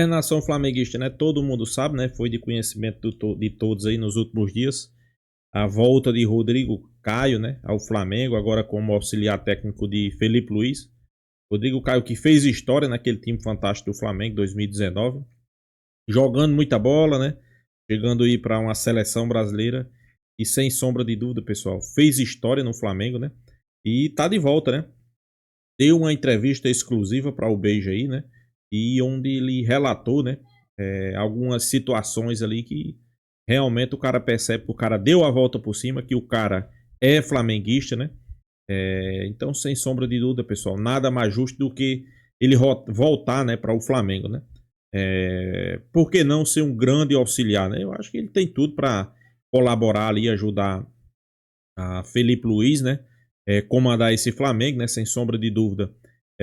Nação flamenguista, né? Todo mundo sabe, né? Foi de conhecimento de todos aí nos últimos dias. A volta de Rodrigo Caio, né? Ao Flamengo, agora como auxiliar técnico de Felipe Luiz. Rodrigo Caio que fez história naquele time fantástico do Flamengo 2019. Jogando muita bola, né? Chegando aí para uma seleção brasileira. E sem sombra de dúvida, pessoal, fez história no Flamengo, né? E tá de volta, né? Deu uma entrevista exclusiva para o Beija aí, né? E onde ele relatou, né? Algumas situações ali que realmente o cara percebe que o cara deu a volta por cima, que o cara é flamenguista, né? Então, sem sombra de dúvida, pessoal, nada mais justo do que ele voltar, né, para o Flamengo, né? Por que não ser um grande auxiliar, né? Eu acho que ele tem tudo para colaborar ali, ajudar a Felipe Luiz, né? Comandar esse Flamengo, né? Sem sombra de dúvida.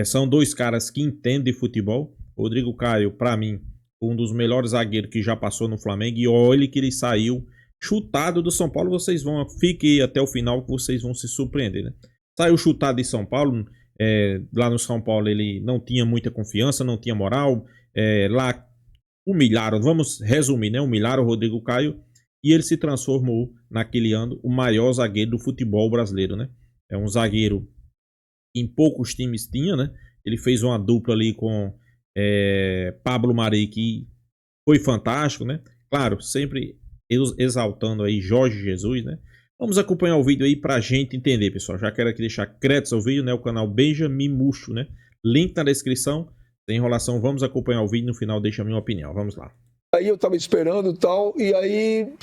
São dois caras que entendem de futebol. Rodrigo Caio, para mim, um dos melhores zagueiros que já passou no Flamengo. E olha que ele saiu chutado do São Paulo. Vocês vão, fiquem até o final que vocês vão se surpreender, né? Saiu chutado de São Paulo. Lá no São Paulo ele não tinha muita confiança, não tinha moral. Lá humilharam, vamos resumir, né? Humilharam o Rodrigo Caio e ele se transformou naquele ano o maior zagueiro do futebol brasileiro, né? É um zagueiro que em poucos times tinha, né? Ele fez uma dupla ali com Pablo Mari, que foi fantástico, né? Claro, sempre exaltando aí Jorge Jesus, né? Vamos acompanhar o vídeo aí pra gente entender, pessoal. Já quero aqui deixar créditos ao vídeo, né? O canal Benjamin Muxo, né? Link na descrição. Sem enrolação, vamos acompanhar o vídeo. No final deixa a minha opinião. Vamos lá. Aí eu tava esperando e tal, e aí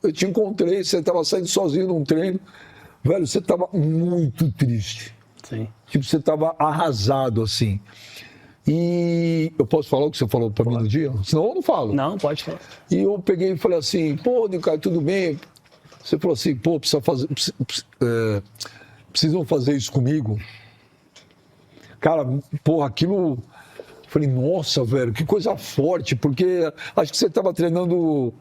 eu te encontrei, você tava saindo sozinho num treino. Velho, você tava muito triste. Sim. Tipo, você tava arrasado, assim. E eu posso falar o que você falou pra mim no dia? Senão eu não falo. Não, pode falar. E eu peguei e falei assim, pô, Nicaio, tudo bem? Você falou assim, pô, precisam fazer isso comigo. Cara, porra, aquilo... Falei, nossa, velho, que coisa forte, porque acho que você estava treinando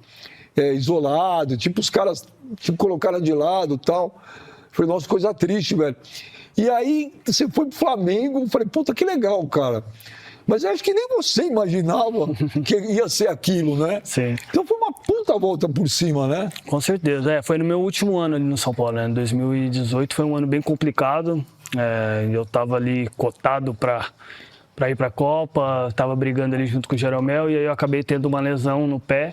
isolado, tipo, os caras tipo, colocaram de lado e tal. Falei, nossa, coisa triste, velho. E aí você foi pro Flamengo, falei, puta, que legal, cara. Mas eu acho que nem você imaginava que ia ser aquilo, né? Sim. Então foi uma puta volta por cima, né? Com certeza. Foi no meu último ano ali no São Paulo, né? 2018 foi um ano bem complicado. Eu tava ali cotado para ir para a Copa, estava brigando ali junto com o Jeromel e aí eu acabei tendo uma lesão no pé,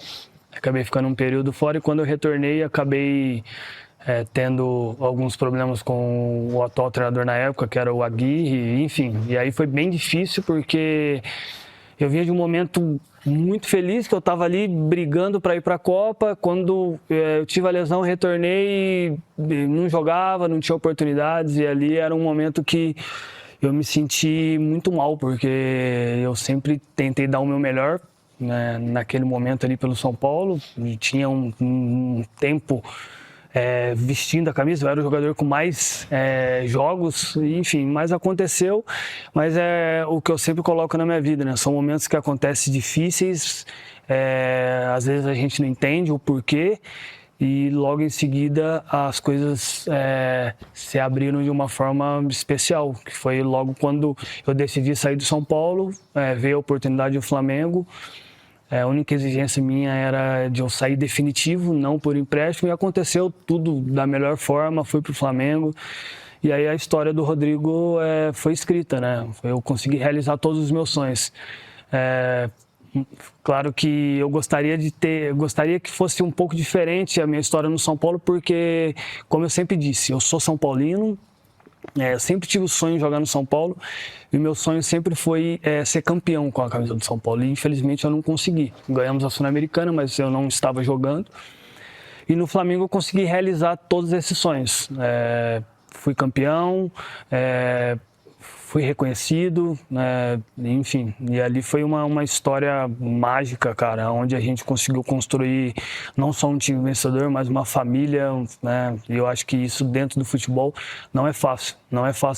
acabei ficando um período fora e quando eu retornei acabei tendo alguns problemas com o atual treinador na época, que era o Aguirre, enfim. E aí foi bem difícil porque eu vinha de um momento muito feliz que eu estava ali brigando para ir para a Copa. Quando eu tive a lesão, retornei, não jogava, não tinha oportunidades e ali era um momento que eu me senti muito mal, porque eu sempre tentei dar o meu melhor, né, naquele momento ali pelo São Paulo. E tinha um tempo vestindo a camisa, eu era o jogador com mais jogos, enfim, mas aconteceu. Mas é o que eu sempre coloco na minha vida, né? São momentos que acontecem difíceis, às vezes a gente não entende o porquê, e logo em seguida as coisas se abriram de uma forma especial, que foi logo quando eu decidi sair do São Paulo, veio a oportunidade do Flamengo. A única exigência minha era de eu sair definitivo, não por empréstimo, e aconteceu tudo da melhor forma, fui para o Flamengo. E aí a história do Rodrigo foi escrita, né? Eu consegui realizar todos os meus sonhos. Claro que eu gostaria que fosse um pouco diferente a minha história no São Paulo, porque, como eu sempre disse, eu sou São Paulino, eu sempre tive o sonho de jogar no São Paulo e o meu sonho sempre foi ser campeão com a camisa do São Paulo e infelizmente eu não consegui. Ganhamos a Sul-Americana, mas eu não estava jogando e no Flamengo eu consegui realizar todos esses sonhos. Fui campeão, fui reconhecido, enfim, e ali foi uma história mágica, cara, onde a gente conseguiu construir não só um time vencedor, mas uma família, né? E eu acho que isso dentro do futebol não é fácil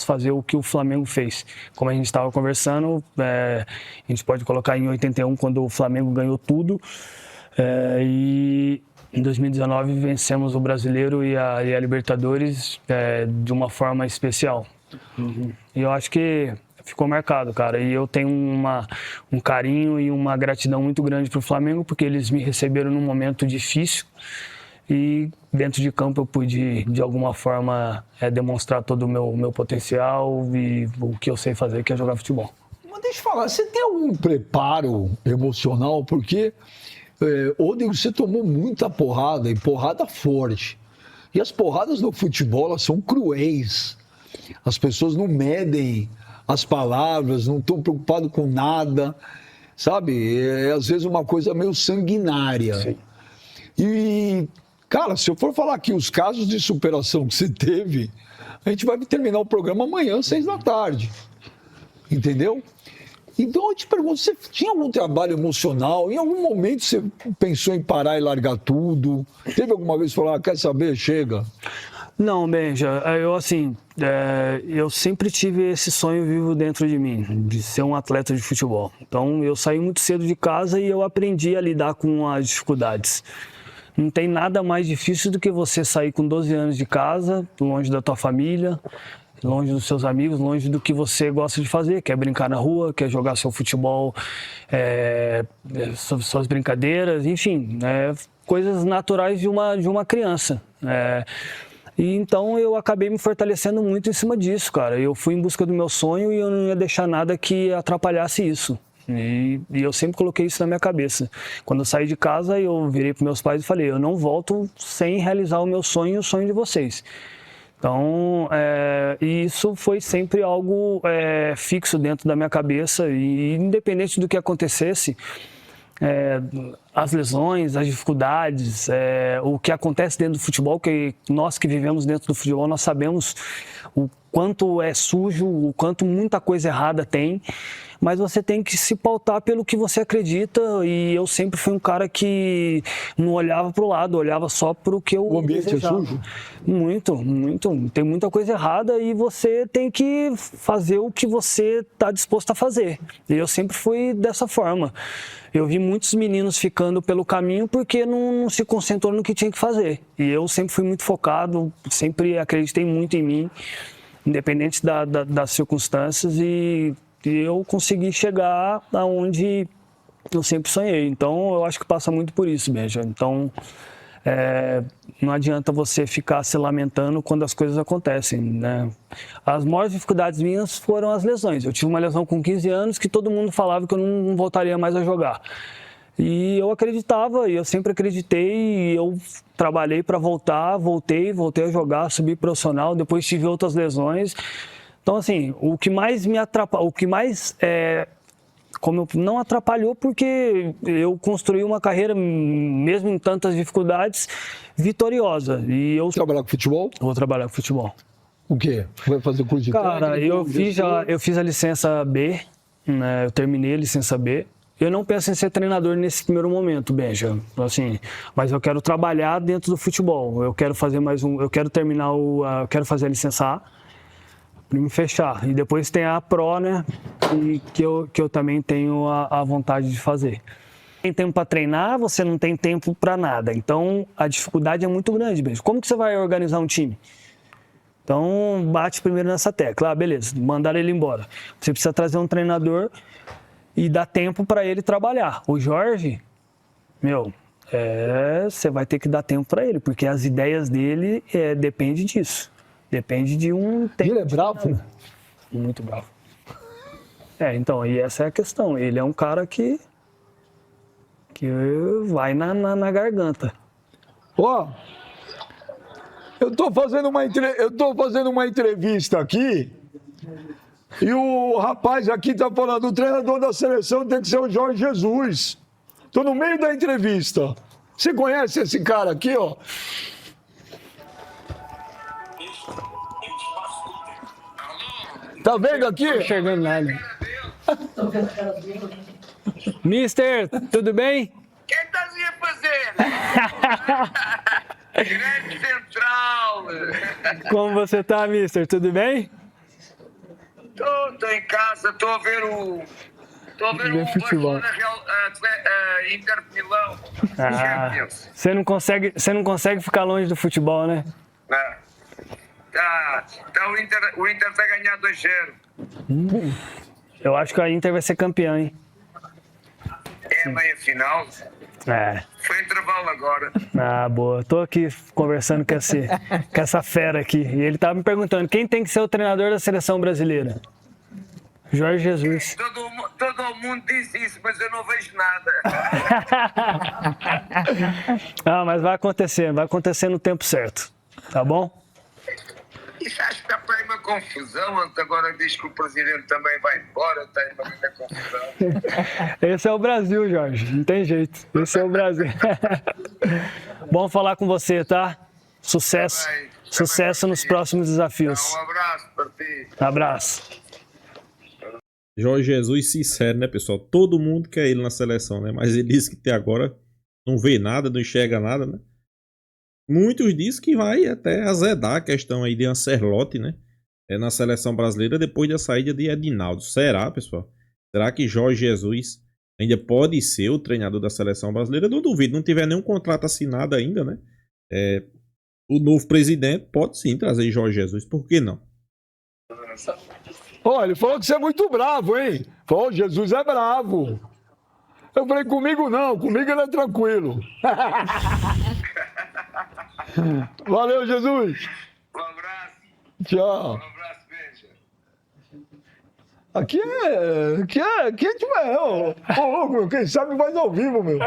fazer o que o Flamengo fez. Como a gente estava conversando, a gente pode colocar em 81, quando o Flamengo ganhou tudo, e em 2019 vencemos o Brasileiro e a Libertadores de uma forma especial. E eu acho que ficou marcado, cara. E eu tenho um carinho e uma gratidão muito grande pro Flamengo, porque eles me receberam num momento difícil e dentro de campo eu pude, de alguma forma, demonstrar todo o meu potencial e o que eu sei fazer, que é jogar futebol. Mas deixa eu falar, você tem algum preparo emocional? Porque, Rodrigo, você tomou muita porrada, e porrada forte. E as porradas no futebol, elas são cruéis. As pessoas não medem as palavras, não estão preocupadas com nada, sabe? É às vezes uma coisa meio sanguinária. Sim. E, cara, se eu for falar aqui os casos de superação que você teve, a gente vai terminar o programa amanhã, 6 da tarde. Entendeu? Então eu te pergunto, você tinha algum trabalho emocional? Em algum momento você pensou em parar e largar tudo? Teve alguma vez que falou, quer saber, chega? Não, Benja, eu sempre tive esse sonho vivo dentro de mim, de ser um atleta de futebol. Então eu saí muito cedo de casa e eu aprendi a lidar com as dificuldades. Não tem nada mais difícil do que você sair com 12 anos de casa, longe da tua família, longe dos seus amigos, longe do que você gosta de fazer, quer brincar na rua, quer jogar seu futebol, suas brincadeiras, enfim, coisas naturais de uma criança. E então eu acabei me fortalecendo muito em cima disso, cara. Eu fui em busca do meu sonho e eu não ia deixar nada que atrapalhasse isso. E eu sempre coloquei isso na minha cabeça. Quando eu saí de casa, eu virei para meus pais e falei, eu não volto sem realizar o meu sonho e o sonho de vocês. Então, isso foi sempre algo fixo dentro da minha cabeça e independente do que acontecesse, as lesões, as dificuldades, o que acontece dentro do futebol, que nós que vivemos dentro do futebol, nós sabemos o quanto é sujo, o quanto muita coisa errada tem, mas você tem que se pautar pelo que você acredita e eu sempre fui um cara que não olhava para o lado, olhava só para o que eu O ambiente desejava. é sujo? Muito. Tem muita coisa errada e você tem que fazer o que você está disposto a fazer. E eu sempre fui dessa forma. Eu vi muitos meninos ficando pelo caminho porque não se concentrou no que tinha que fazer. E eu sempre fui muito focado, sempre acreditei muito em mim, independente das circunstâncias, e eu consegui chegar aonde eu sempre sonhei. Então, eu acho que passa muito por isso, Benja. Então, não adianta você ficar se lamentando quando as coisas acontecem, né? As maiores dificuldades minhas foram as lesões. Eu tive uma lesão com 15 anos que todo mundo falava que eu não voltaria mais a jogar. E eu acreditava, e eu sempre acreditei, e eu trabalhei para voltar, voltei a jogar, subi profissional, depois tive outras lesões. Então, assim, o que mais me atrapalhou, não atrapalhou porque eu construí uma carreira, mesmo em tantas dificuldades, vitoriosa. E eu Trabalhar com futebol? vou trabalhar com futebol. O quê? Vai fazer curso de Cara, técnico? eu fiz a licença B, né? Eu terminei a licença B. Eu não penso em ser treinador nesse primeiro momento, Benja, assim, mas eu quero trabalhar dentro do futebol. Eu quero fazer eu quero terminar eu quero fazer a licença A para me fechar. E depois tem a Pro, né, e que eu também tenho a vontade de fazer. Tem tempo para treinar, você não tem tempo para nada. Então, a dificuldade é muito grande, Benja. Como que você vai organizar um time? Então, bate primeiro nessa tecla. Beleza, mandaram ele embora. Você precisa trazer um treinador e dar tempo para ele trabalhar. O Jorge, você vai ter que dar tempo para ele, porque as ideias dele dependem disso. Depende de um tempo. Ele é bravo? Muito bravo. Então, e essa é a questão. Ele é um cara que vai na garganta. Eu tô fazendo uma entrevista aqui e o rapaz aqui tá falando, o treinador da seleção tem que ser o Jorge Jesus. Tô no meio da entrevista. Você conhece esse cara aqui, ó? Tá vendo aqui? Não tô enxergando nada. Mister, tudo bem? O que estás aí a fazer? Grande Central! Como você tá, mister? Tudo bem? Estou em casa, estou a ver o futebol. Barcelona Inter de Milão. Champions. Você não consegue ficar longe do futebol, né? O Inter está a ganhar 2-0. Eu acho que a Inter vai ser campeã, hein? É a meia-final. É. Foi intervalo agora. Ah, boa. Tô aqui conversando com essa fera aqui. E ele tava me perguntando quem tem que ser o treinador da seleção brasileira. Jorge Jesus. Todo mundo diz isso, mas eu não vejo nada. Ah, mas vai acontecer no tempo certo. Tá bom? Isso acho que está para aí uma confusão. Agora diz que o presidente também vai embora, está aí muita confusão. Esse é o Brasil, Jorge. Não tem jeito. Esse é o Brasil. Bom falar com você, tá? Sucesso. Sucesso nos próximos desafios. Um abraço para ti. Abraço. Jorge Jesus, sincero, né, pessoal? Todo mundo quer ele na seleção, né? Mas ele disse que até agora não vê nada, não enxerga nada, né? Muitos dizem que vai até azedar a questão aí de Ancelotti, né? Na seleção brasileira depois da saída de Edinaldo. Será, pessoal? Será que Jorge Jesus ainda pode ser o treinador da seleção brasileira? Não duvido, não tiver nenhum contrato assinado ainda, né? O novo presidente pode sim trazer Jorge Jesus, por que não? Olha, ele falou que você é muito bravo, hein? Falou, Jesus é bravo. Eu falei, comigo não, comigo ele é tranquilo. Valeu, Jesus. Um abraço. Tchau. Um abraço, beijo. Aqui quem sabe faz ao vivo, meu.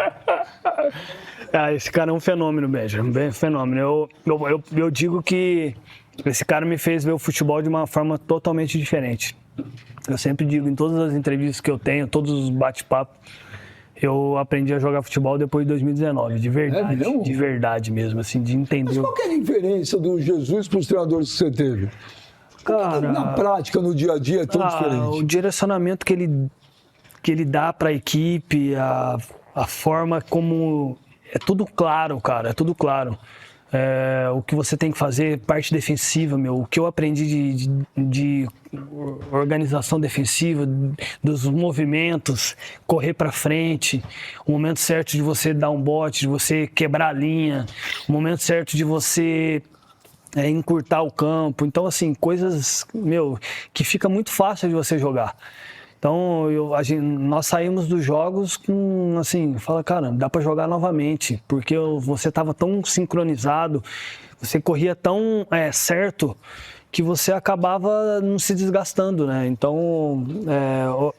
Ah, esse cara é um fenômeno, Benjamin. Bem fenômeno. Eu digo que esse cara me fez ver o futebol de uma forma totalmente diferente. Eu sempre digo, em todas as entrevistas que eu tenho, todos os bate-papos, eu aprendi a jogar futebol depois de 2019, de verdade. É mesmo? De verdade mesmo, assim, de entender. Mas qual que é a diferença do Jesus para os treinadores que você teve? Cara, Na prática, no dia a dia, é tão o diferente. direcionamento que ele dá para a equipe, a forma como... É tudo claro, cara, é tudo claro. O que você tem que fazer, parte defensiva, o que eu aprendi de organização defensiva, dos movimentos, correr para frente, o momento certo de você dar um bote, de você quebrar a linha, o momento certo de você encurtar o campo. Então, assim, coisas, que fica muito fácil de você jogar. Então, nós saímos dos jogos com, assim, fala, cara, dá para jogar novamente, porque você estava tão sincronizado, você corria tão certo, que você acabava não se desgastando, né? Então,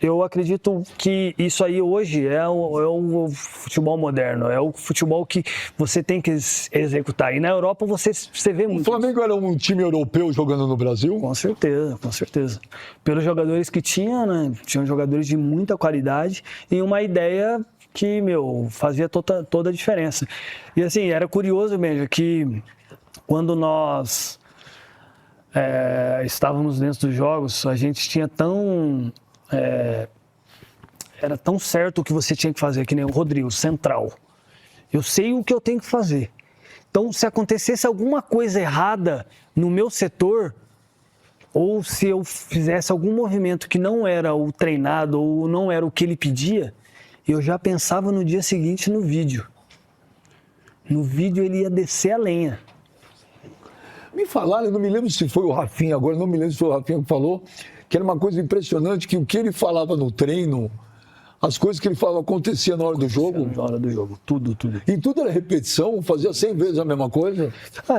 eu acredito que isso aí hoje é o futebol moderno, é o futebol que você tem que executar. E na Europa você vê muito. O Flamengo era um time europeu jogando no Brasil? Com certeza, com certeza. Pelos jogadores que tinha, né? Tinham jogadores de muita qualidade e uma ideia que, fazia toda a diferença. E assim, era curioso mesmo que quando nós estávamos dentro dos jogos, a gente tinha era tão certo o que você tinha que fazer, que nem o Rodrigo, central. Eu sei o que eu tenho que fazer. Então, se acontecesse alguma coisa errada no meu setor, ou se eu fizesse algum movimento que não era o treinado ou não era o que ele pedia, eu já pensava no dia seguinte no vídeo. No vídeo ele ia descer a lenha. Me falaram, eu não me lembro se foi o Rafinha agora, não me lembro se foi o Rafinha que falou, que era uma coisa impressionante, que o que ele falava no treino, as coisas que ele falava acontecia na hora do jogo. Na hora do jogo, tudo. E tudo era repetição, fazia 100 vezes a mesma coisa?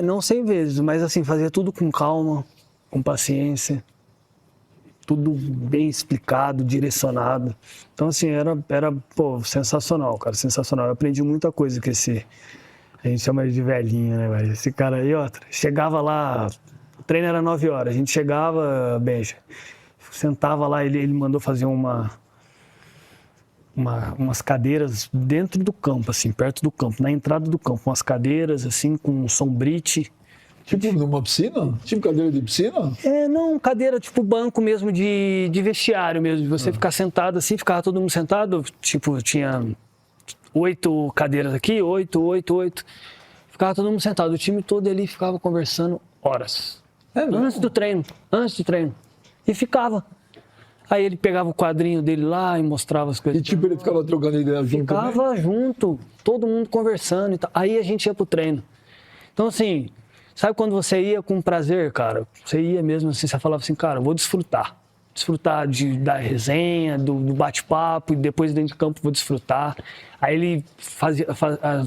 Não 100 vezes, mas assim, fazia tudo com calma, com paciência, tudo bem explicado, direcionado. Então assim, era sensacional, cara, sensacional. Eu aprendi muita coisa com esse... A gente chama ele de velhinho, né? Mas esse cara aí, chegava lá, o treino era 9 horas, a gente chegava, Benja, sentava lá, ele mandou fazer umas cadeiras dentro do campo, assim, perto do campo, na entrada do campo, umas cadeiras, assim, com um sombrite. Tipo numa piscina? Tipo cadeira de piscina? Não, cadeira tipo banco mesmo de vestiário mesmo, de você ficar sentado assim, ficava todo mundo sentado, tipo, tinha 8 cadeiras aqui, 8. Ficava todo mundo sentado, o time todo ali ficava conversando horas. Antes do treino. E ficava. Aí ele pegava o quadrinho dele lá e mostrava as coisas. E tipo, ele ficava trocando ideia junto também? Ficava junto, todo mundo conversando e tal. Aí a gente ia pro treino. Então assim, Sabe quando você ia com prazer, cara? Você ia mesmo assim, você falava assim, cara, vou desfrutar. Desfrutar da resenha, do bate-papo, e depois dentro de campo vou desfrutar. Aí ele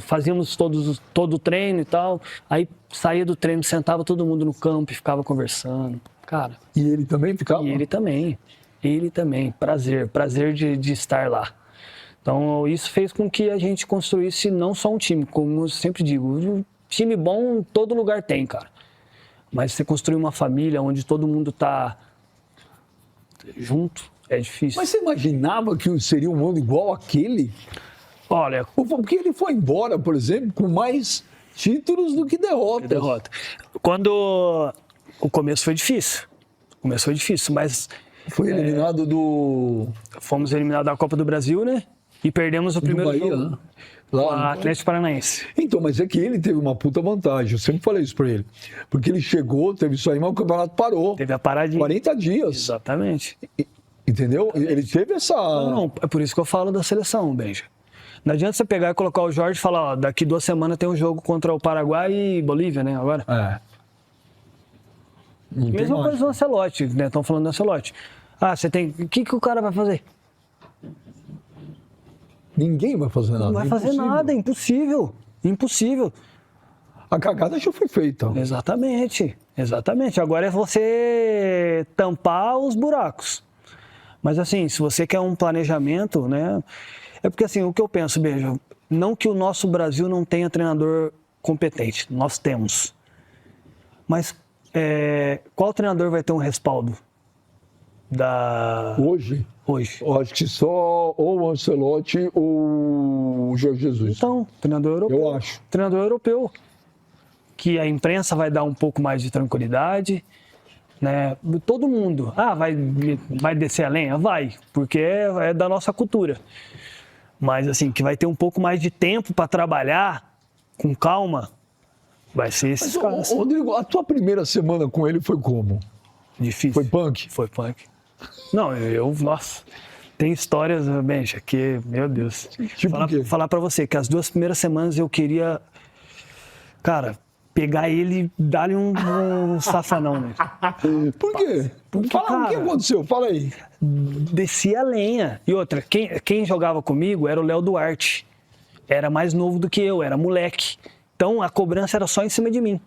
fazíamos todo o treino e tal, aí saía do treino, sentava todo mundo no campo e ficava conversando. Cara. E ele também ficava? E ele também. Prazer de estar lá. Então, isso fez com que a gente construísse não só um time, como eu sempre digo, um time bom todo lugar tem, cara. Mas você construir uma família onde todo mundo tá junto, é difícil. Mas você imaginava que seria um mundo igual aquele? Olha... Porque ele foi embora, por exemplo, com mais títulos do que derrotas. Quando o começo foi difícil, mas... Foi eliminado Fomos eliminados da Copa do Brasil, né? E perdemos o primeiro Bahia, jogo né? com Lá o no Atlético Paranaense. Então, mas é que ele teve uma puta vantagem. Eu sempre falei isso pra ele. Porque ele chegou, teve isso aí, mas o campeonato parou. Teve a paradinha. 40 dias. Exatamente. Entendeu? Ele teve essa... Não, é por isso que eu falo da seleção, Benja. Não adianta você pegar e colocar o Jorge e falar, ó, daqui 2 semanas tem um jogo contra o Paraguai e Bolívia, né, agora. Mesma coisa do Ancelotti, né, estão falando do Ancelotti. Você tem... O que o cara vai fazer? Ninguém vai fazer nada. Não vai fazer nada, é impossível. Impossível. A cagada já foi feita. Exatamente. Agora é você tampar os buracos. Mas assim, se você quer um planejamento, né? É porque assim, o que eu penso, Beijo, não que o nosso Brasil não tenha treinador competente, nós temos. Mas qual treinador vai ter um respaldo? Hoje? Eu acho que só ou o Ancelotti ou o Jorge Jesus. Então, treinador europeu. Eu acho. Treinador europeu. Que a imprensa vai dar um pouco mais de tranquilidade, né? Todo mundo. Vai descer a lenha? Vai, porque é da nossa cultura. Mas assim, que vai ter um pouco mais de tempo para trabalhar com calma, vai ser esses caras. Rodrigo, a tua primeira semana com ele foi como? Difícil. Foi punk? Foi punk. Não, nossa, tem histórias, Benja, que, meu Deus. Tipo o quê? Falar pra você que as 2 primeiras semanas eu queria, cara, pegar ele e dar-lhe um safanão, né? Por quê? Fala, o que aconteceu? Fala aí. Descia a lenha. E outra, quem jogava comigo era o Léo Duarte. Era mais novo do que eu, era moleque. Então a cobrança era só em cima de mim.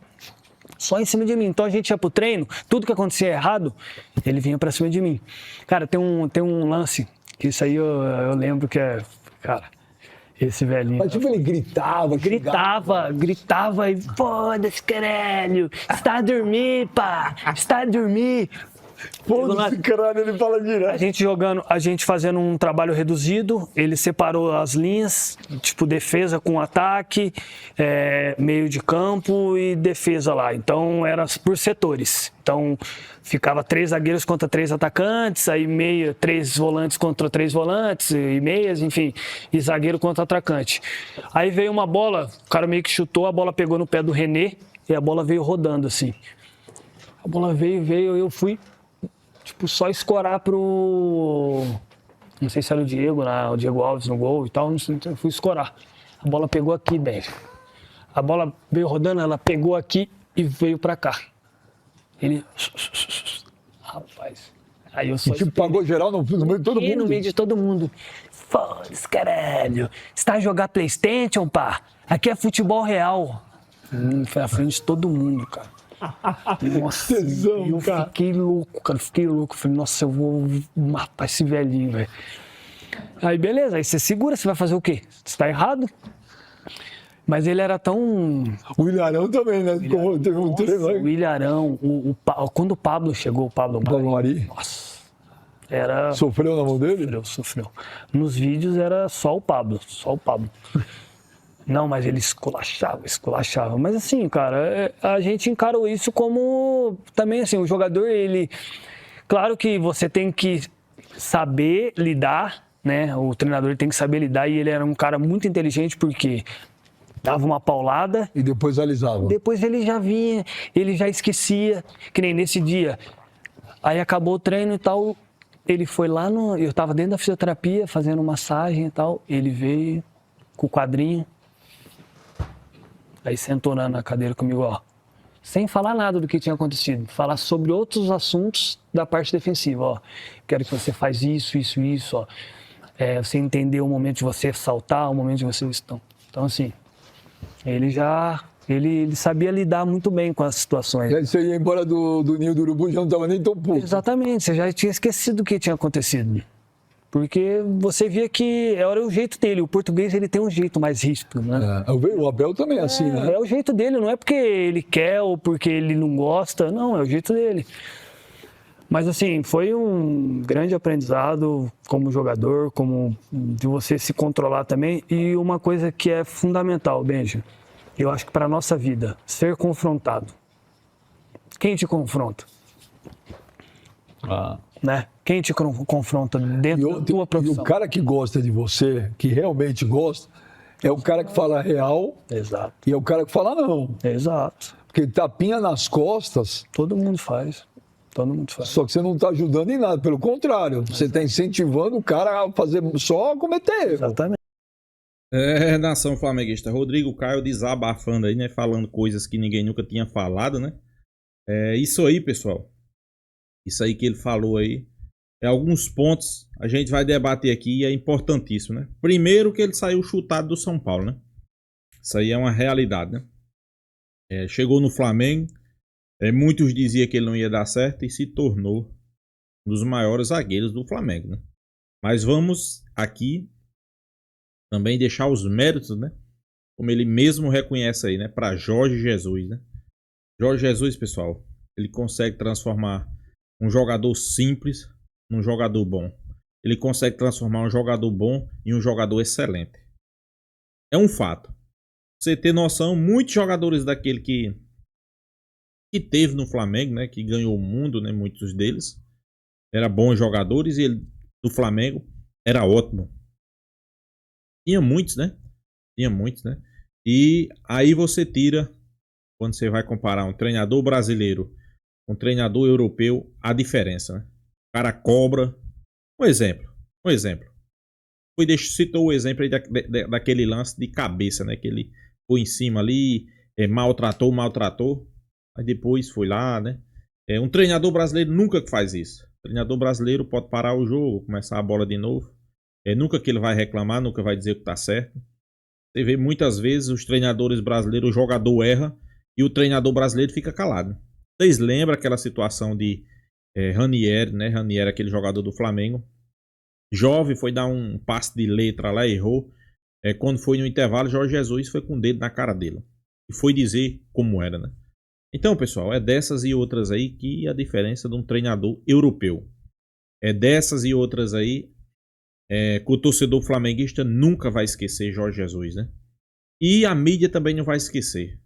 Só em cima de mim. Então a gente ia pro treino, tudo que acontecia errado, ele vinha pra cima de mim. Cara, tem um lance, que isso aí eu lembro que cara, esse velhinho... Mas tipo, ele gritava e foda-se, caralho, está a dormir, pá, está a dormir. Foda-se, caralho, ele fala direto. A gente fazendo um trabalho reduzido, ele separou as linhas, tipo defesa com ataque, meio de campo e defesa lá. Então era por setores. Então ficava 3 zagueiros contra 3 atacantes, aí 3 volantes contra 3 volantes e meias, enfim, e zagueiro contra atacante. Aí veio uma bola, o cara meio que chutou, a bola pegou no pé do René e a bola veio rodando assim. A bola veio, eu fui só escorar pro... Não sei se era o Diego, o Diego Alves no gol e tal, eu fui escorar. A bola pegou aqui, bem. A bola veio rodando, ela pegou aqui e veio pra cá. Ele... Rapaz... Aí eu só... pagou geral no meio de todo mundo? No meio de todo mundo. Foda-se, caralho. Você tá a jogar PlayStation, pá? Aqui é futebol real. Foi à frente de todo mundo, cara. Nossa, tesão, eu fiquei louco, cara, Falei, nossa, eu vou matar esse velhinho, velho. Aí, beleza, aí você segura, você vai fazer o quê? Você tá errado? Mas ele era tão... O Ilharão também, né? Teve um treino aí. O Ilharão, quando o Pablo chegou, o Pablo Mari. Nossa, era... Sofreu na mão dele? Sofreu. Nos vídeos era só o Pablo. Não, mas ele esculachava. Mas assim, cara, a gente encarou isso como... Também assim, o jogador, ele... Claro que você tem que saber lidar, né? O treinador tem que saber lidar e ele era um cara muito inteligente porque dava uma paulada... E depois alisava. Depois ele já vinha, ele já esquecia, que nem nesse dia. Aí acabou o treino e tal, ele foi lá no... Eu tava dentro da fisioterapia, fazendo massagem e tal, ele veio com o quadrinho... Aí sentou na cadeira comigo, ó. sem falar nada do que tinha acontecido. Falar sobre outros assuntos da parte defensiva. Ó, quero que você faz isso, isso, isso. Ó. Você entender o momento de você saltar, o momento de você... Então, assim, ele sabia lidar muito bem com as situações. E aí você ia embora do Ninho do Urubu, já não estava nem tão puto. Exatamente, você já tinha esquecido o que tinha acontecido. Porque você via que era o jeito dele. O português, ele tem um jeito mais ríspido, né? O Abel também é assim, né? É o jeito dele, não é porque ele quer ou porque ele não gosta, não, é o jeito dele. Mas assim, foi um grande aprendizado como jogador, como de você se controlar também. E uma coisa que é fundamental, Benji, eu acho que para a nossa vida, ser confrontado. Quem te confronta? Né? Quem te confronta dentro da tua profissão? E o cara que gosta de você, que realmente gosta, é o cara que fala real. Exato. E é o cara que fala não. Exato. Porque tapinha nas costas... Todo mundo faz. Todo mundo faz. Só que você não está ajudando em nada, pelo contrário. Você está incentivando o cara a fazer só cometer erro. Exatamente. Nação flamenguista. Rodrigo Caio desabafando aí, né? Falando coisas que ninguém nunca tinha falado, né? Isso aí, pessoal. Isso aí que ele falou aí. Alguns pontos a gente vai debater aqui e é importantíssimo, né? Primeiro que ele saiu chutado do São Paulo, né? Isso aí é uma realidade, né? Chegou no Flamengo. Muitos diziam que ele não ia dar certo e se tornou um dos maiores zagueiros do Flamengo, né? Mas vamos aqui também deixar os méritos, né? Como ele mesmo reconhece aí, né? Para Jorge Jesus, né? Jorge Jesus, pessoal, ele consegue transformar um jogador simples num jogador bom. Ele consegue transformar um jogador bom em um jogador excelente. É um fato. Pra você ter noção, muitos jogadores daquele que teve no Flamengo, né? Que ganhou o mundo, né? Muitos deles eram bons jogadores e ele do Flamengo era ótimo. Tinha muitos, né? E aí você tira, quando você vai comparar um treinador brasileiro com um treinador europeu, a diferença, né? O cara cobra. Um exemplo. Citou o exemplo aí daquele lance de cabeça, né? Que ele foi em cima ali, maltratou. Mas depois foi lá, né? Um treinador brasileiro nunca faz isso. O treinador brasileiro pode parar o jogo, começar a bola de novo. Nunca que ele vai reclamar, nunca vai dizer que tá certo. Você vê muitas vezes os treinadores brasileiros, o jogador erra e o treinador brasileiro fica calado. Vocês lembram aquela situação de Ranieri, né? Ranieri, aquele jogador do Flamengo. Jovem foi dar um passe de letra lá, errou. Quando foi no intervalo, Jorge Jesus foi com o dedo na cara dele. E foi dizer como era, né? Então, pessoal, é dessas e outras aí que a diferença de um treinador europeu. É dessas e outras aí que o torcedor flamenguista nunca vai esquecer Jorge Jesus, né? E a mídia também não vai esquecer.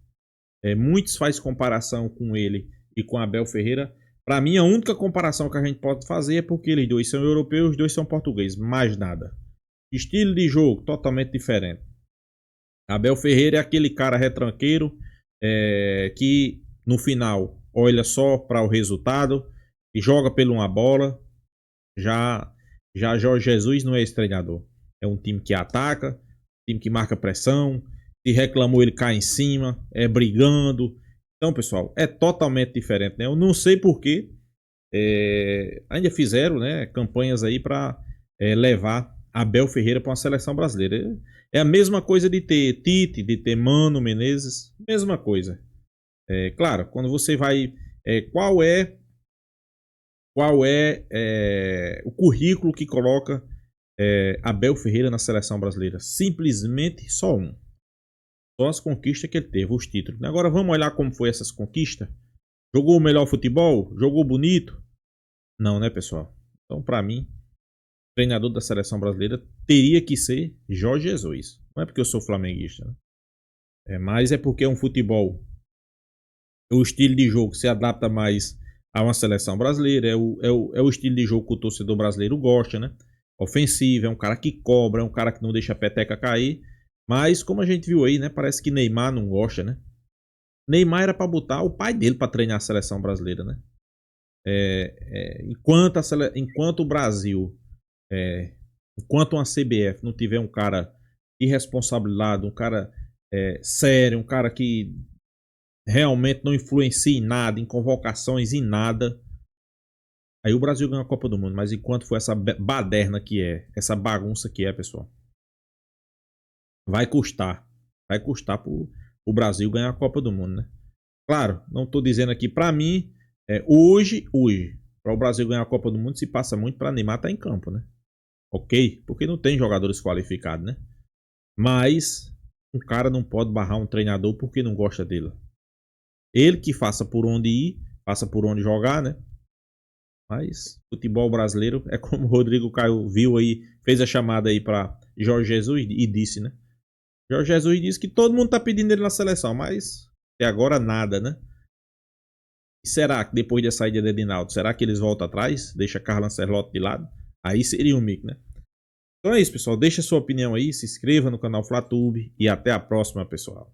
Muitos fazem comparação com ele e com Abel Ferreira. Para mim, a única comparação que a gente pode fazer é porque eles dois são europeus, os dois são portugueses. Mais nada. Estilo de jogo totalmente diferente. Abel Ferreira é aquele cara retranqueiro que no final olha só para o resultado e joga pela uma bola. Já Jorge Jesus não é esse treinador. É um time que ataca, time que marca pressão. Se reclamou, ele cai em cima, brigando. Então, pessoal, é totalmente diferente, né? Eu não sei porquê. Ainda fizeram, né, campanhas aí para levar Abel Ferreira para uma seleção brasileira. É a mesma coisa de ter Tite, de ter Mano Menezes. Mesma coisa. Claro, quando você vai... qual é o currículo que coloca Abel Ferreira na seleção brasileira? Simplesmente só um. Só as conquistas que ele teve, os títulos. Agora vamos olhar como foi essas conquistas. Jogou o melhor futebol? Jogou bonito? Não, né, pessoal? Então, para mim, o treinador da seleção brasileira teria que ser Jorge Jesus. Não é porque eu sou flamenguista, né? Mas é porque é um futebol. O estilo de jogo se adapta mais a uma seleção brasileira. É o estilo de jogo que o torcedor brasileiro gosta, né? Ofensivo, é um cara que cobra, é um cara que não deixa a peteca cair. Mas, como a gente viu aí, né? Parece que Neymar não gosta, né? Neymar era para botar o pai dele para treinar a seleção brasileira, né? Enquanto o Brasil, enquanto uma CBF não tiver um cara irresponsabilizado, um cara sério, um cara que realmente não influencia em nada, em convocações, em nada, aí o Brasil ganha a Copa do Mundo. Mas enquanto for essa baderna que é, essa bagunça que é, pessoal, vai custar pro Brasil ganhar a Copa do Mundo, né? Claro, não tô dizendo aqui, pra mim, hoje, para o Brasil ganhar a Copa do Mundo, se passa muito pra Neymar tá em campo, né? Ok? Porque não tem jogadores qualificados, né? Mas um cara não pode barrar um treinador porque não gosta dele. Ele que faça por onde ir, faça por onde jogar, né? Mas futebol brasileiro é como o Rodrigo Caio viu aí, fez a chamada aí para Jorge Jesus e disse, né? Jorge Jesus disse que todo mundo tá pedindo ele na seleção, mas até agora nada, né? E será que depois da saída de Edinaldo, será que eles voltam atrás? Deixa Carlos Ancelotti de lado? Aí seria um mico, né? Então é isso, pessoal. Deixa sua opinião aí, se inscreva no canal FlaTube e até a próxima, pessoal.